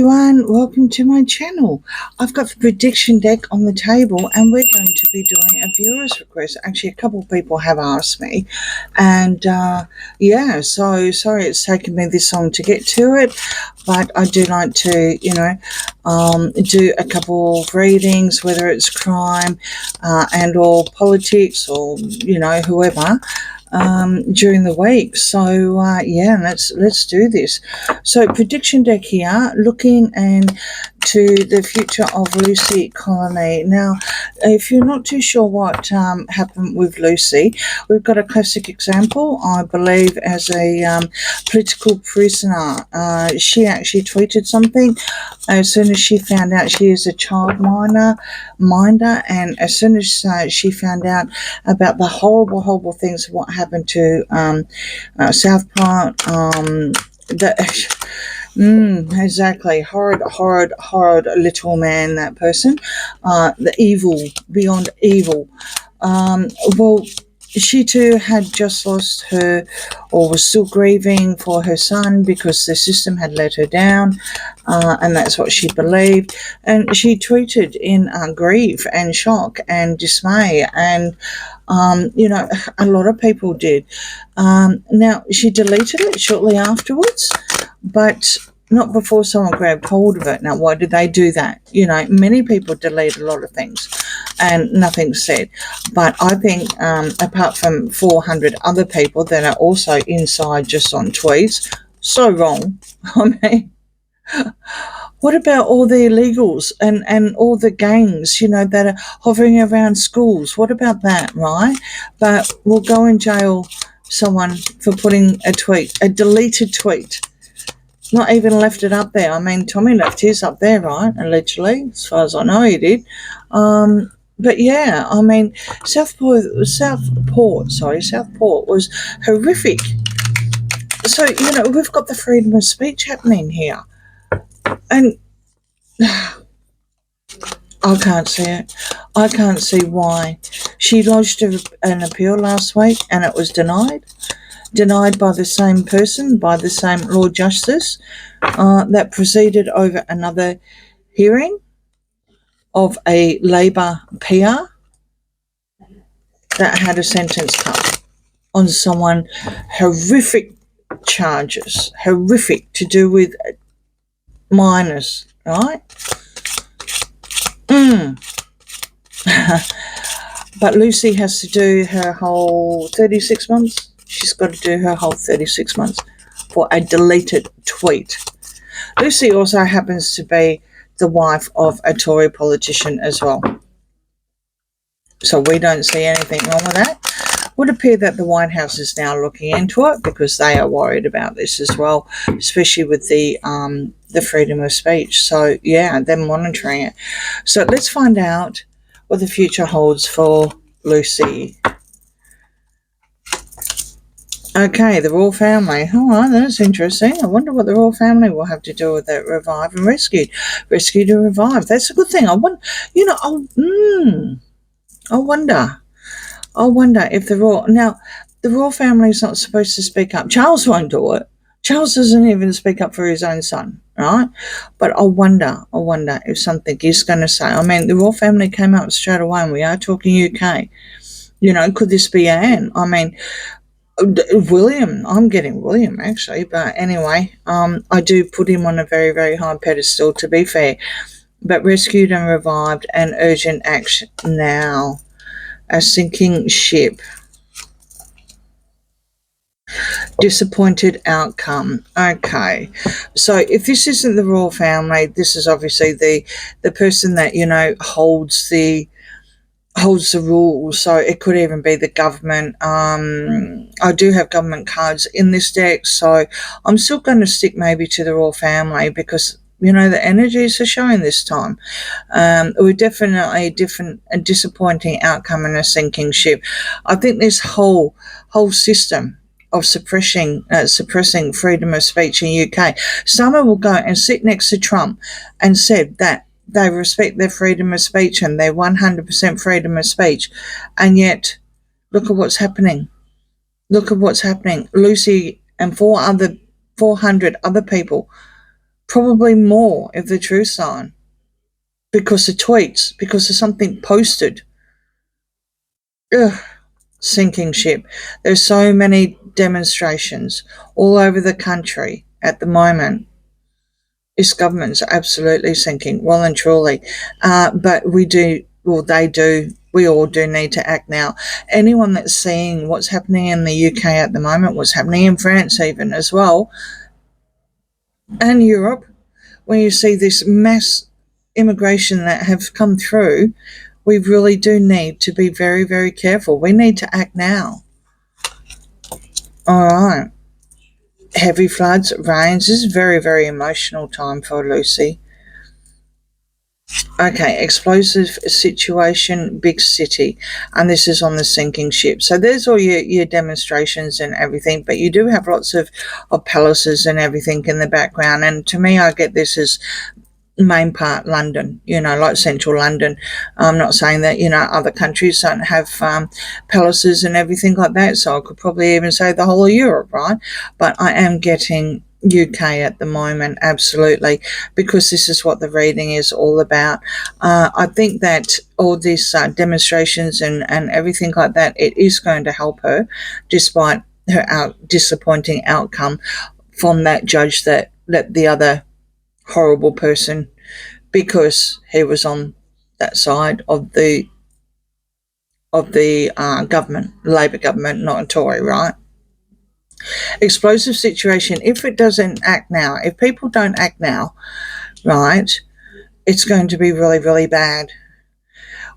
everyone, welcome to my channel. I've got the prediction deck on the table and we're going to be doing a viewer's request. Actually, a couple of people have asked me, and yeah, so sorry it's taken me this long to get to it, but I do like to, do a couple of readings, whether it's crime and or politics or, whoever, during the week. So yeah, let's do this. So prediction deck here, looking and to the future of Lucy Connolly. Now, if you're not too sure what happened with Lucy, we've got a classic example, I believe, as a political prisoner. She actually tweeted something as soon as she found out she is a childminder, and as soon as she found out about the horrible things of what happened to Southport, exactly, horrid little man, that person, the evil beyond evil. Well, she too had just lost her, or was still grieving for her son because the system had let her down, and that's what she believed. And she tweeted in grief and shock and dismay, and a lot of people did. Now, she deleted it shortly afterwards, but not before someone grabbed hold of it. Now, why did they do that? Many people delete a lot of things and nothing's said. But I think apart from 400 other people that are also inside just on tweets, so wrong. I mean, what about all the illegals and all the gangs, that are hovering around schools? What about that, right? But we'll go and jail someone for putting a deleted tweet. Not even left it up there. I mean, Tommy left his up there, right? Allegedly, as far as I know, he did. But yeah, I mean, Southport was horrific. So, we've got the freedom of speech happening here. And I can't see it. I can't see why. She lodged an appeal last week and it was denied by the same person, by the same Lord Justice, that proceeded over another hearing of a Labor PR that had a sentence cut on someone. Horrific charges, horrific, to do with minors, right? But Lucy has to do her whole 36 months. She's got to do her whole 36 months for a deleted tweet. Lucy also happens to be the wife of a Tory politician as well. So we don't see anything wrong with that. Would appear that the White House is now looking into it because they are worried about this as well, especially with the freedom of speech. So yeah, they're monitoring it. So let's find out what the future holds for Lucy. Okay, the royal family. Oh, that's interesting. I wonder what the royal family will have to do with that. Revive and rescued. Rescued and revived. That's a good thing. I wonder if the royal family is not supposed to speak up. Charles won't do it. Charles doesn't even speak up for his own son, right? But I wonder if something is going to say. I mean, the royal family came up straight away, and we are talking UK. Could this be Anne? I mean, William. I'm getting William, actually. But anyway, I do put him on a very, very high pedestal, to be fair. But rescued and revived, and urgent action now. A sinking ship. Disappointed outcome. Okay, so if this isn't the royal family, this is obviously the person that holds the rules. So it could even be the government. I do have government cards in this deck, so I'm still going to stick maybe to the royal family because the energies are showing this time. We're definitely a disappointing outcome and a sinking ship. I think this whole system of suppressing freedom of speech in UK. Someone will go and sit next to Trump and said that they respect their freedom of speech and their 100% freedom of speech, and yet look at what's happening. Lucy and 400 other people Probably more if the true sign, because of tweets, because of something posted. Ugh, sinking ship. There's so many demonstrations all over the country at the moment. This government's absolutely sinking, well and truly. But we all do need to act now. Anyone that's seeing what's happening in the UK at the moment, what's happening in France even as well, and Europe, when you see this mass immigration that have come through, we really do need to be very, very careful. We need to act now. All right. Heavy floods, rains. This is a very, very emotional time for Lucy. Okay, explosive situation, big city, and this is on the sinking ship. So there's all your demonstrations and everything, but you do have lots of palaces and everything in the background. And to me, I get this as main part London, like central London. I'm not saying that, other countries don't have palaces and everything like that, so I could probably even say the whole of Europe, right? But I am getting UK at the moment, absolutely, because this is what the reading is all about. I think that all these demonstrations and everything like that, it is going to help her, despite her disappointing outcome from that judge that let the other horrible person, because he was on that side of the government, Labor government, not a Tory, right? Explosive situation. If it doesn't act now, if people don't act now, right, it's going to be really, really bad.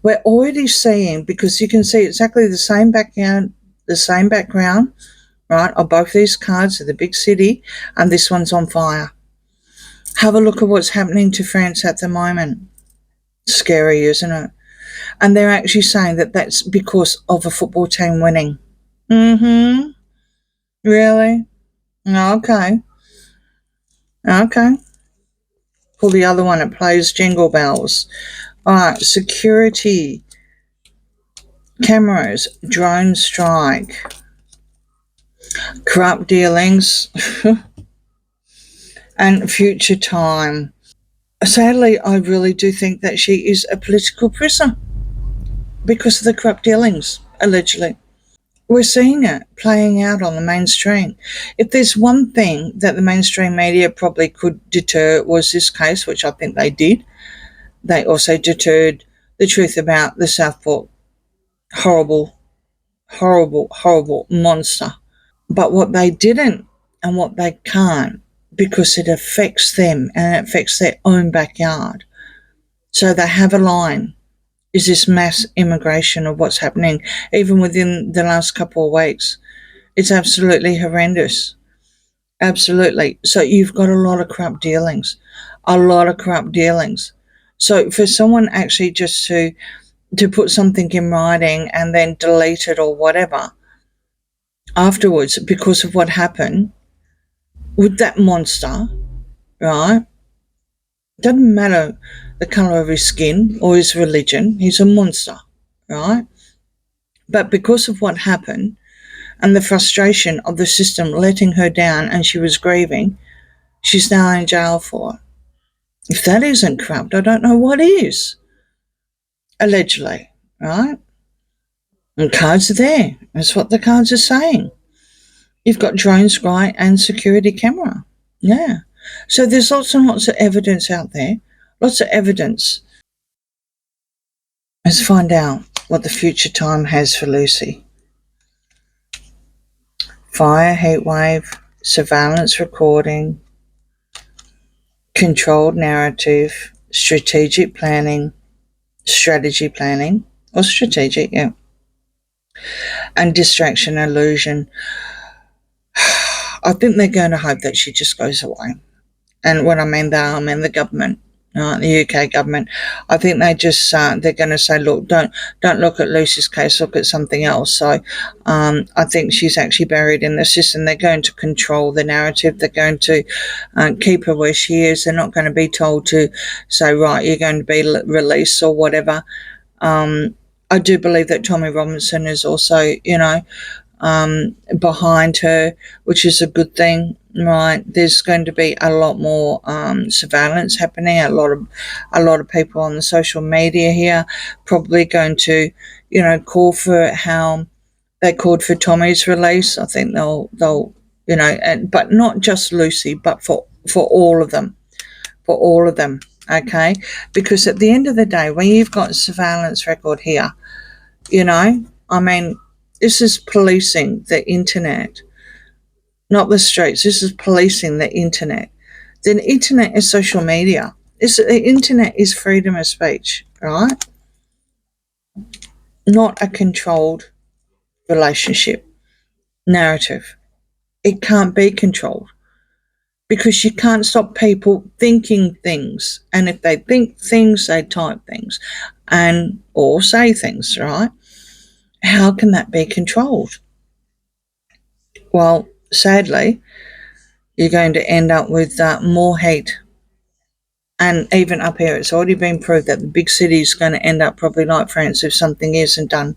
We're already seeing, because you can see exactly the same background, right, of both these cards of the big city, and this one's on fire. Have a look at what's happening to France at the moment. Scary, isn't it? And they're actually saying that that's because of a football team winning. Really? Okay. Pull the other one. It plays jingle bells. All right. Security. Cameras. Drone strike. Corrupt dealings. And future time. Sadly, I really do think that she is a political prisoner because of the corrupt dealings, allegedly. We're seeing it playing out on the mainstream. If there's one thing that the mainstream media probably could deter, was this case, which I think they did. They also deterred the truth about the Southport horrible, horrible, horrible monster. But what they didn't, and what they can't, because it affects them and it affects their own backyard. So they have a line, is this mass immigration of what's happening, even within the last couple of weeks. It's absolutely horrendous. Absolutely. So you've got a lot of corrupt dealings. So for someone actually just to put something in writing and then delete it or whatever afterwards because of what happened with that monster, right? Doesn't matter the colour of his skin or his religion, he's a monster, right? But because of what happened and the frustration of the system letting her down, and she was grieving, she's now in jail for it. If that isn't corrupt, I don't know what is. Allegedly, right? And cards are there. That's what the cards are saying. You've got drone strike and security camera. Yeah. So there's lots and lots of evidence out there. Lots of evidence. Let's find out what the future time has for Lucy. Fire, heatwave, surveillance recording, controlled narrative, strategy planning, or strategic, yeah, and distraction illusion. I think they're going to hope that she just goes away. And when I mean that, I mean the government, the UK government. I think they just they're going to say, look, don't look at Lucy's case, look at something else. So I think she's actually buried in the system. They're going to control the narrative. They're going to keep her where she is. They're not going to be told to say, right, you're going to be released or whatever. I do believe that Tommy Robinson is also, behind her, which is a good thing, right? There's going to be a lot more surveillance happening. A lot of people on the social media here probably going to, call for how they called for Tommy's release. I think they'll but not just Lucy, but for all of them, okay? Because at the end of the day, when you've got a surveillance record here, this is policing the internet, not the streets. This is policing the internet. The internet is social media. The internet is freedom of speech, right? Not a controlled relationship narrative. It can't be controlled because you can't stop people thinking things. And if they think things, they type things or say things, right? How can that be controlled? Well, sadly, you're going to end up with more hate. And even up here, it's already been proved that the big city is going to end up probably like France if something isn't done.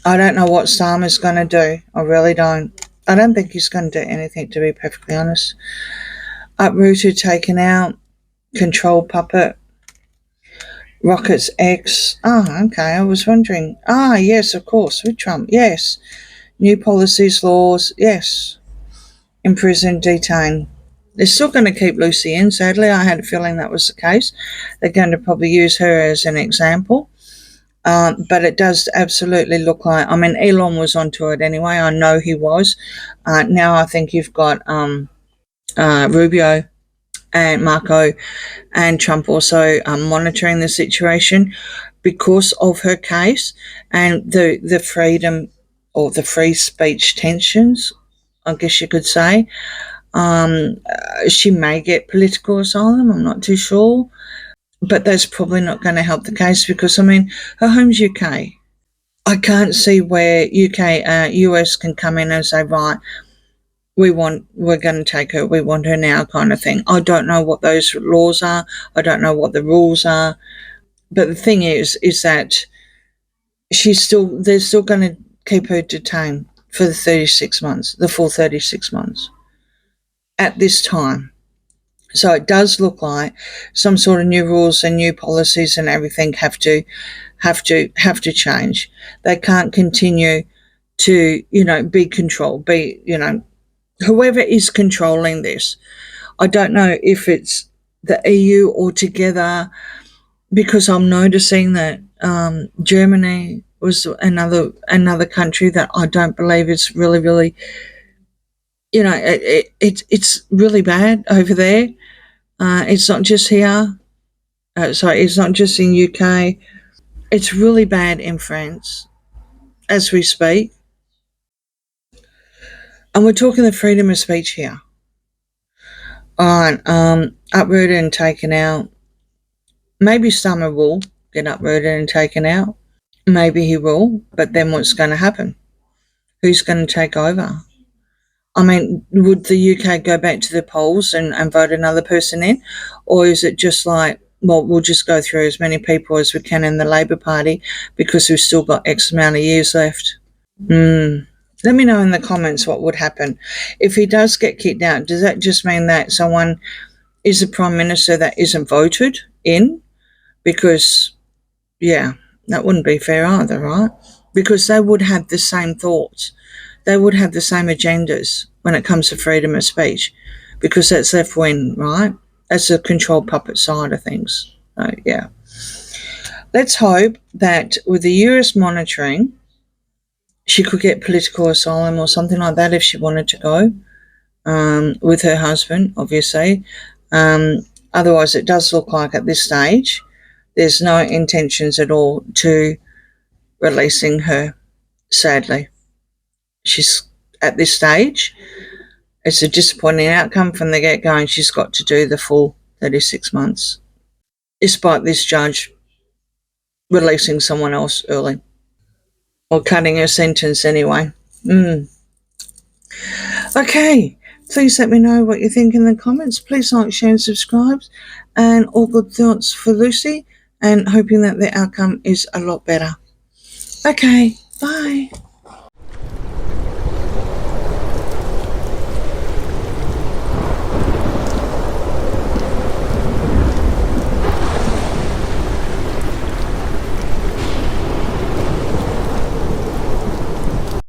I don't know what Starmer's going to do. I really don't. I don't think he's going to do anything, to be perfectly honest. Uprooted, taken out, control puppet, Rockets X. Okay, I was wondering. Yes, of course, with Trump, yes. New policies, laws, yes. Imprison, detain. They're still going to keep Lucy in, sadly. I had a feeling that was the case. They're going to probably use her as an example. But it does absolutely look like, Elon was onto it anyway. I know he was. Now I think you've got Rubio and Marco and Trump also monitoring the situation because of her case and the freedom or the free speech tensions, I guess you could say. She may get political asylum, I'm not too sure. But that's probably not going to help the case because, her home's UK. I can't see where US can come in and say, right, we're going to take her, we want her now kind of thing. I don't know what those laws are. I don't know what the rules are. But the thing is that they're still going to keep her detained for the 36 months, the full 36 months at this time. So it does look like some sort of new rules and new policies and everything have to change. They can't continue to, be controlled, whoever is controlling this. I don't know if it's the EU altogether, because I'm noticing that Germany was another country that I don't believe is really, really, it's really bad over there. It's not just here. It's not just in UK. It's really bad in France as we speak. And we're talking the freedom of speech here. Uprooted and taken out. Maybe Summer will get uprooted and taken out. Maybe he will, but then what's going to happen? Who's going to take over? Would the UK go back to the polls and vote another person in? Or is it just like, well, we'll just go through as many people as we can in the Labor Party because we've still got X amount of years left? Let me know in the comments what would happen. If he does get kicked out, does that just mean that someone is the Prime Minister that isn't voted in? Because, that wouldn't be fair either, right? Because they would have the same thoughts. They would have the same agendas when it comes to freedom of speech, because that's left wing, right? That's the control puppet side of things. So, yeah. Let's hope that with the US monitoring, she could get political asylum or something like that if she wanted to go with her husband, obviously. Otherwise, it does look like at this stage, there's no intentions at all to releasing her, sadly. She's at this stage, it's a disappointing outcome from the get-go, and she's got to do the full 36 months, despite this judge releasing someone else early, or cutting her sentence anyway. Okay, please let me know what you think in the comments. Please like, share and subscribe, and all good thoughts for Lucy, and hoping that the outcome is a lot better. Okay, bye.